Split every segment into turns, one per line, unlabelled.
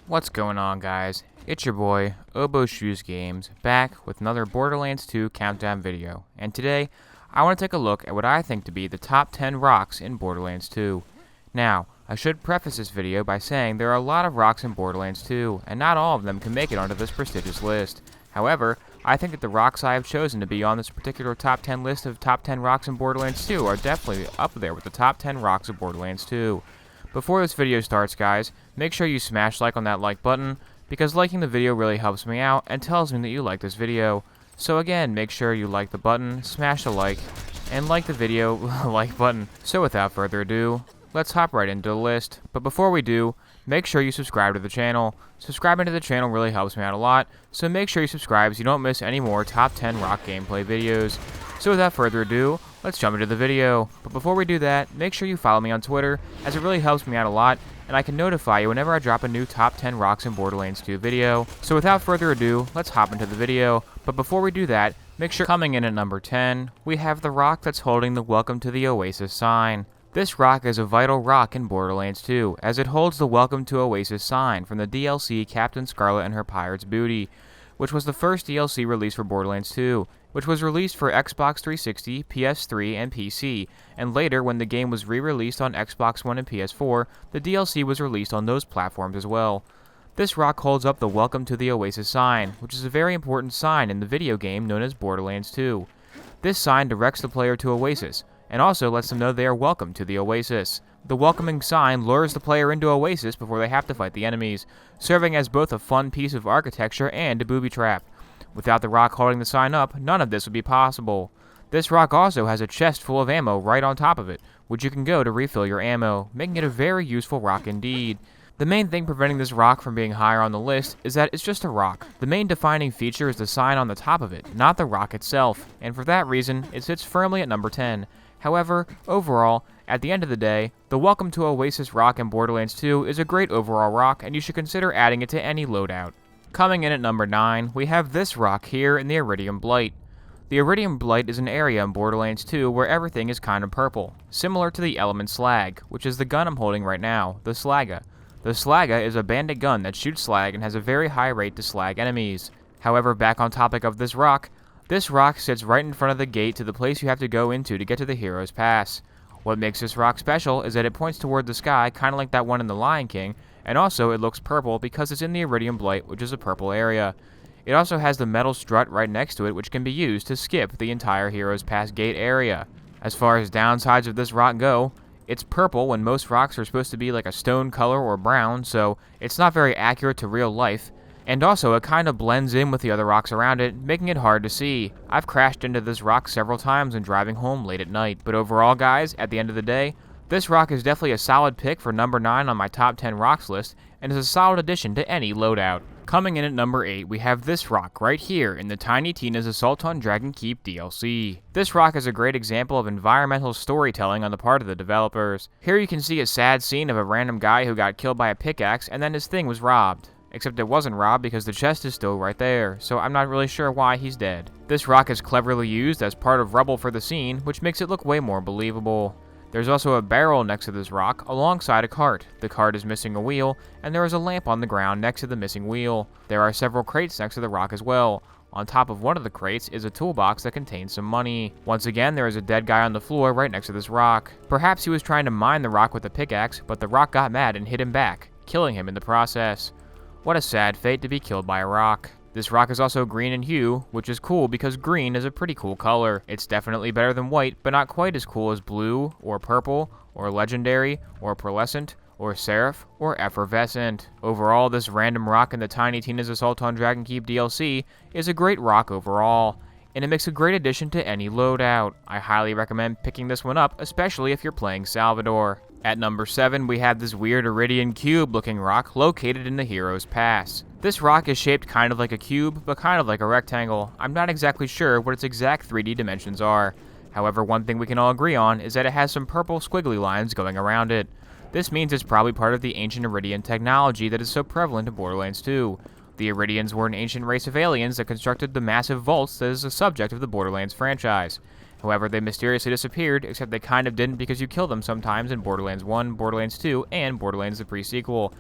What's going on, guys? It's your boy, oboeshoesgames, back with another Borderlands 2 countdown video, and today, I want to take a look at what I think to be the top 10 rocks in Borderlands 2. Now, I should preface this video by saying there are a lot of rocks in Borderlands 2, and not all of them can make it onto this prestigious list. However, I think that the rocks I have chosen to be on this particular top 10 list of top 10 rocks in Borderlands 2 are definitely up there with the top 10 rocks of Borderlands 2. Before this video starts, guys, make sure you smash like on that like button, because liking the video really helps me out and tells me that you like this video. So again, make sure you like the button, smash the like, and like the video like button. So without further ado, let's hop right into the list. But before we do, make sure you subscribe to the channel. Subscribing to the channel really helps me out a lot, so make sure you subscribe so you don't miss any more top 10 rock gameplay videos. So without further ado, let's jump into the video. But before we do that, make sure you follow me on Twitter, as it really helps me out a lot, and I can notify you whenever I drop a new top 10 rocks in Borderlands 2 video. So without further ado, let's hop into the video. But before we do that, make sure coming in at number 10, we have the rock that's holding the Welcome to the Oasis sign. This rock is a vital rock in Borderlands 2, as it holds the Welcome to Oasis sign from the DLC Captain Scarlet and Her Pirate's Booty, which was the first DLC released for Borderlands 2, which was released for Xbox 360, PS3, and PC, and later when the game was re-released on Xbox One and PS4, the DLC was released on those platforms as well. This rock holds up the Welcome to the Oasis sign, which is a very important sign in the video game known as Borderlands 2. This sign directs the player to Oasis, and also lets them know they are welcome to the Oasis. The welcoming sign lures the player into Oasis before they have to fight the enemies, serving as both a fun piece of architecture and a booby trap. Without the rock holding the sign up, none of this would be possible. This rock also has a chest full of ammo right on top of it, which you can go to refill your ammo, making it a very useful rock indeed. The main thing preventing this rock from being higher on the list is that it's just a rock. The main defining feature is the sign on the top of it, not the rock itself, and for that reason, it sits firmly at number 10. However, overall, at the end of the day, the Welcome to Oasis rock in Borderlands 2 is a great overall rock, and you should consider adding it to any loadout. Coming in at number 9, we have this rock here in the Eridium Blight. The Eridium Blight is an area in Borderlands 2 where everything is kind of purple, similar to the element slag, which is the gun I'm holding right now, the Slagga. The Slagga is a bandit gun that shoots slag and has a very high rate to slag enemies. However, back on topic of this rock sits right in front of the gate to the place you have to go into to get to the Hero's Pass. What makes this rock special is that it points toward the sky, kind of like that one in the Lion King, and also it looks purple because it's in the Eridium Blight, which is a purple area. It also has the metal strut right next to it, which can be used to skip the entire Hero's Pass gate area. As far as downsides of this rock go, it's purple when most rocks are supposed to be like a stone color or brown, so it's not very accurate to real life. And also, it kind of blends in with the other rocks around it, making it hard to see. I've crashed into this rock several times when driving home late at night. But overall, guys, at the end of the day, this rock is definitely a solid pick for number 9 on my top 10 rocks list, and is a solid addition to any loadout. Coming in at number 8, we have this rock right here in the Tiny Tina's Assault on Dragon Keep DLC. This rock is a great example of environmental storytelling on the part of the developers. Here you can see a sad scene of a random guy who got killed by a pickaxe and then his thing was robbed. Except it wasn't robbed because the chest is still right there, so I'm not really sure why he's dead. This rock is cleverly used as part of rubble for the scene, which makes it look way more believable. There's also a barrel next to this rock, alongside a cart. The cart is missing a wheel, and there is a lamp on the ground next to the missing wheel. There are several crates next to the rock as well. On top of one of the crates is a toolbox that contains some money. Once again, there is a dead guy on the floor right next to this rock. Perhaps he was trying to mine the rock with a pickaxe, but the rock got mad and hit him back, killing him in the process. What a sad fate to be killed by a rock. This rock is also green in hue, which is cool because green is a pretty cool color. It's definitely better than white, but not quite as cool as blue, or purple, or legendary, or pearlescent, or seraph, or effervescent. Overall, this random rock in the Tiny Tina's Assault on Dragon Keep DLC is a great rock overall, and it makes a great addition to any loadout. I highly recommend picking this one up, especially if you're playing Salvador. At number 7, we have this weird Yridian cube-looking rock located in the Hero's Pass. This rock is shaped kind of like a cube, but kind of like a rectangle. I'm not exactly sure what its exact 3D dimensions are. However, one thing we can all agree on is that it has some purple squiggly lines going around it. This means it's probably part of the ancient Yridian technology that is so prevalent in Borderlands 2. The Yridians were an ancient race of aliens that constructed the massive vaults that is the subject of the Borderlands franchise. However, they mysteriously disappeared, except they kind of didn't because you kill them sometimes in Borderlands 1, Borderlands 2, and Borderlands the pre-sequel.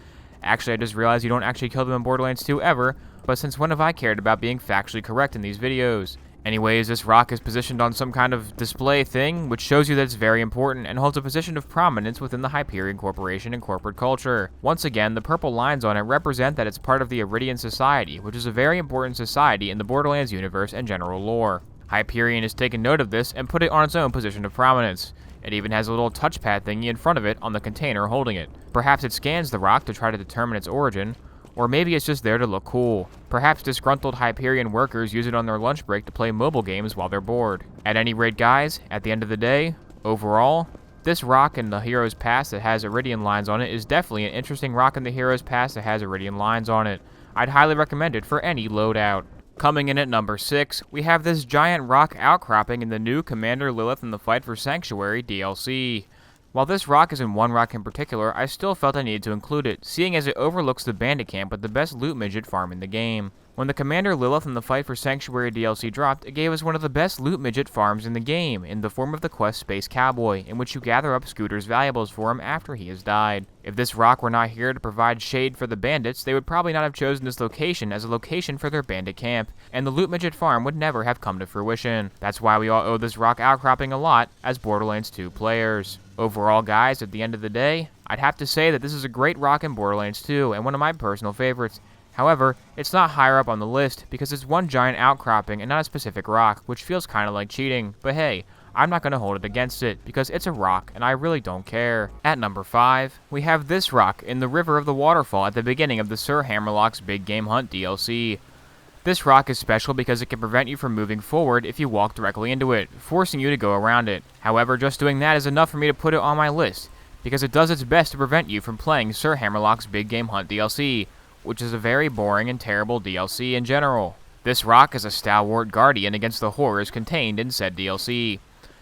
Actually, I just realized you don't actually kill them in Borderlands 2 ever, but since when have I cared about being factually correct in these videos? Anyways, this rock is positioned on some kind of display thing, which shows you that it's very important and holds a position of prominence within the Hyperion Corporation and corporate culture. Once again, the purple lines on it represent that it's part of the Yridian society, which is a very important society in the Borderlands universe and general lore. Hyperion has taken note of this and put it on its own position of prominence. It even has a little touchpad thingy in front of it on the container holding it. Perhaps it scans the rock to try to determine its origin, or maybe it's just there to look cool. Perhaps disgruntled Hyperion workers use it on their lunch break to play mobile games while they're bored. At any rate, guys, at the end of the day, overall, this rock in the Hero's Pass that has Iridian lines on it is definitely an interesting rock in the Hero's Pass that has Iridian lines on it. I'd highly recommend it for any loadout. Coming in at number 6, we have this giant rock outcropping in the new Commander Lilith in the Fight for Sanctuary DLC. While this rock isn't one rock in particular, I still felt I needed to include it, seeing as it overlooks the bandit camp with the best loot midget farm in the game. When the Commander Lilith in the Fight for Sanctuary DLC dropped, it gave us one of the best loot midget farms in the game, in the form of the quest Space Cowboy, in which you gather up Scooter's valuables for him after he has died. If this rock were not here to provide shade for the bandits, they would probably not have chosen this location as a location for their bandit camp, and the loot midget farm would never have come to fruition. That's why we all owe this rock outcropping a lot as Borderlands 2 players. Overall, guys, at the end of the day, I'd have to say that this is a great rock in Borderlands 2 and one of my personal favorites. However, it's not higher up on the list because it's one giant outcropping and not a specific rock, which feels kinda like cheating, but hey, I'm not gonna hold it against it because it's a rock and I really don't care. At number 5, we have this rock in the river of the Waterfall at the beginning of the Sir Hammerlock's Big Game Hunt DLC. This rock is special because it can prevent you from moving forward if you walk directly into it, forcing you to go around it. However, just doing that is enough for me to put it on my list, because it does its best to prevent you from playing Sir Hammerlock's Big Game Hunt DLC, which is a very boring and terrible DLC in general. This rock is a stalwart guardian against the horrors contained in said DLC.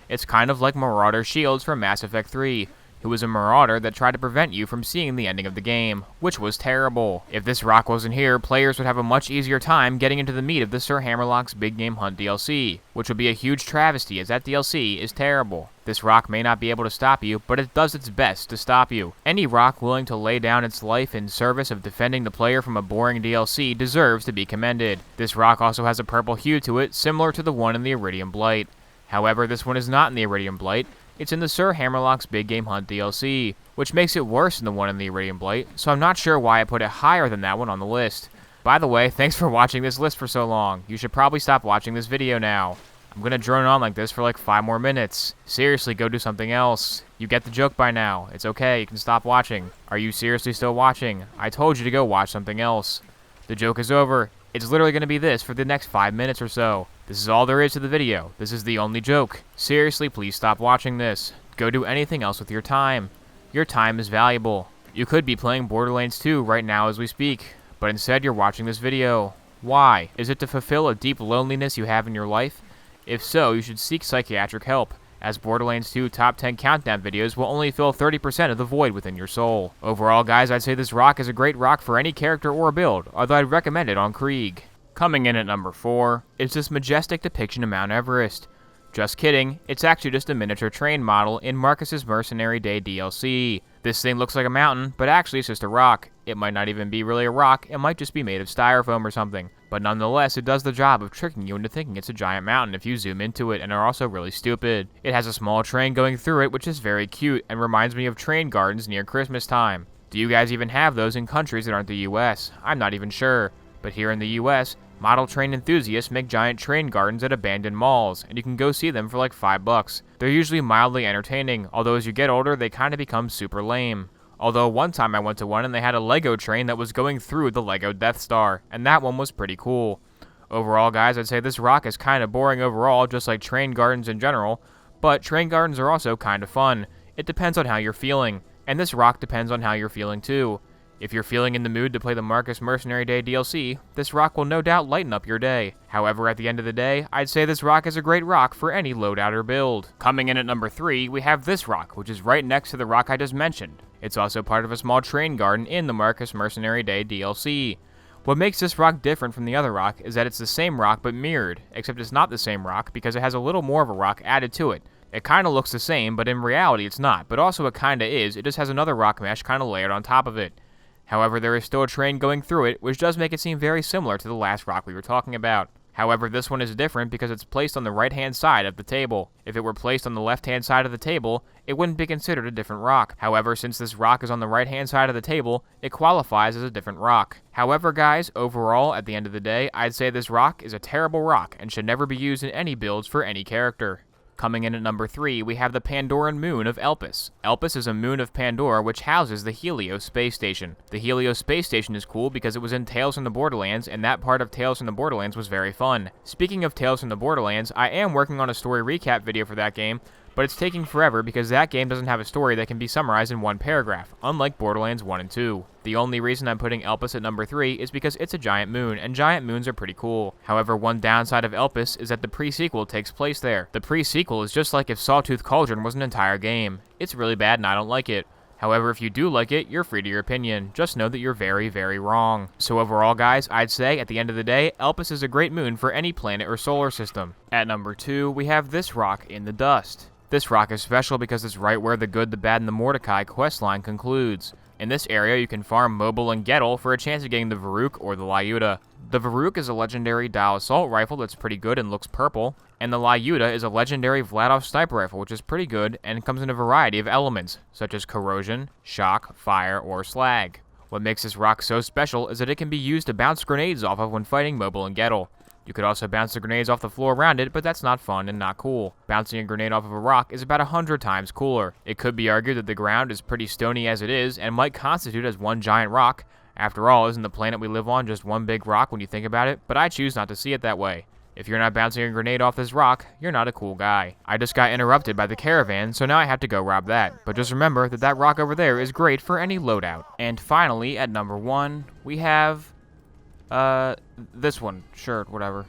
It's kind of like Marauder Shields from Mass Effect 3, who was a marauder that tried to prevent you from seeing the ending of the game, which was terrible. If this rock wasn't here, players would have a much easier time getting into the meat of the Sir Hammerlock's Big Game Hunt DLC, which would be a huge travesty as that DLC is terrible. This rock may not be able to stop you, but it does its best to stop you. Any rock willing to lay down its life in service of defending the player from a boring DLC deserves to be commended. This rock also has a purple hue to it, similar to the one in the Eridium Blight. However, this one is not in the Eridium Blight. It's in the Sir Hammerlock's Big Game Hunt DLC, which makes it worse than the one in the Eridium Blight, so I'm not sure why I put it higher than that one on the list. By the way, thanks for watching this list for so long. You should probably stop watching this video now. I'm gonna drone on like this for like 5 more minutes. Seriously, go do something else. You get the joke by now. It's okay, you can stop watching. Are you seriously still watching? I told you to go watch something else. The joke is over. It's literally gonna be this for the next 5 minutes or so. This is all there is to the video. This is the only joke. Seriously, please stop watching this. Go do anything else with your time. Your time is valuable. You could be playing Borderlands 2 right now as we speak, but instead you're watching this video. Why? Is it to fulfill a deep loneliness you have in your life? If so, you should seek psychiatric help, as Borderlands 2 top 10 countdown videos will only fill 30% of the void within your soul. Overall, guys, I'd say this rock is a great rock for any character or build, although I'd recommend it on Krieg. Coming in at number 4 is this majestic depiction of Mount Everest. Just kidding, it's actually just a miniature train model in Marcus's Mercenary Day DLC. This thing looks like a mountain, but actually it's just a rock. It might not even be really a rock, it might just be made of styrofoam or something. But nonetheless, it does the job of tricking you into thinking it's a giant mountain if you zoom into it and are also really stupid. It has a small train going through it, which is very cute and reminds me of train gardens near Christmas time. Do you guys even have those in countries that aren't the US? I'm not even sure. But here in the US, model train enthusiasts make giant train gardens at abandoned malls, and you can go see them for like $5. They're usually mildly entertaining, although as you get older, they kind of become super lame. Although one time I went to one and they had a Lego train that was going through the Lego Death Star, and that one was pretty cool. Overall, guys, I'd say this rock is kind of boring overall, just like train gardens in general, but train gardens are also kind of fun. It depends on how you're feeling, and this rock depends on how you're feeling too. If you're feeling in the mood to play the Marcus Mercenary Day DLC, this rock will no doubt lighten up your day. However, at the end of the day, I'd say this rock is a great rock for any loadout or build. Coming in at number 3, we have this rock, which is right next to the rock I just mentioned. It's also part of a small train garden in the Marcus Mercenary Day DLC. What makes this rock different from the other rock is that it's the same rock but mirrored, except it's not the same rock because it has a little more of a rock added to it. It kinda looks the same, but in reality it's not, but also it kinda is, it just has another rock mesh kinda layered on top of it. However, there is still a train going through it, which does make it seem very similar to the last rock we were talking about. However, this one is different because it's placed on the right-hand side of the table. If it were placed on the left-hand side of the table, it wouldn't be considered a different rock. However, since this rock is on the right-hand side of the table, it qualifies as a different rock. However, guys, overall, at the end of the day, I'd say this rock is a terrible rock and should never be used in any builds for any character. Coming in at number 3, we have the Pandoran moon of Elpis. Elpis is a moon of Pandora which houses the Helios space station. The Helios space station is cool because it was in Tales from the Borderlands, and that part of Tales from the Borderlands was very fun. Speaking of Tales from the Borderlands, I am working on a story recap video for that game, but it's taking forever because that game doesn't have a story that can be summarized in one paragraph, unlike Borderlands 1 and 2. The only reason I'm putting Elpis at number 3 is because it's a giant moon, and giant moons are pretty cool. However, one downside of Elpis is that the pre-sequel takes place there. The pre-sequel is just like if Sawtooth Cauldron was an entire game. It's really bad and I don't like it. However, if you do like it, you're free to your opinion. Just know that you're very, very wrong. So overall, guys, I'd say, at the end of the day, Elpis is a great moon for any planet or solar system. At number 2, we have this rock in the dust. This rock is special because it's right where the Good, the Bad, and the Mordecai questline concludes. In this area, you can farm Mobile and Gettle for a chance of getting the Varuk or the Lyuda. The Varuk is a legendary dial assault rifle that's pretty good and looks purple, and the Lyuda is a legendary Vladov sniper rifle which is pretty good and comes in a variety of elements, such as corrosion, shock, fire, or slag. What makes this rock so special is that it can be used to bounce grenades off of when fighting Mobile and Gettle. You could also bounce the grenades off the floor around it, but that's not fun and not cool. Bouncing a grenade off of a rock is about 100 times cooler. It could be argued that the ground is pretty stony as it is, and might constitute as one giant rock. After all, isn't the planet we live on just one big rock when you think about it? But I choose not to see it that way. If you're not bouncing a grenade off this rock, you're not a cool guy. I just got interrupted by the caravan, so now I have to go rob that. But just remember that that rock over there is great for any loadout. And finally, at number 1, we have... this one. Sure, whatever.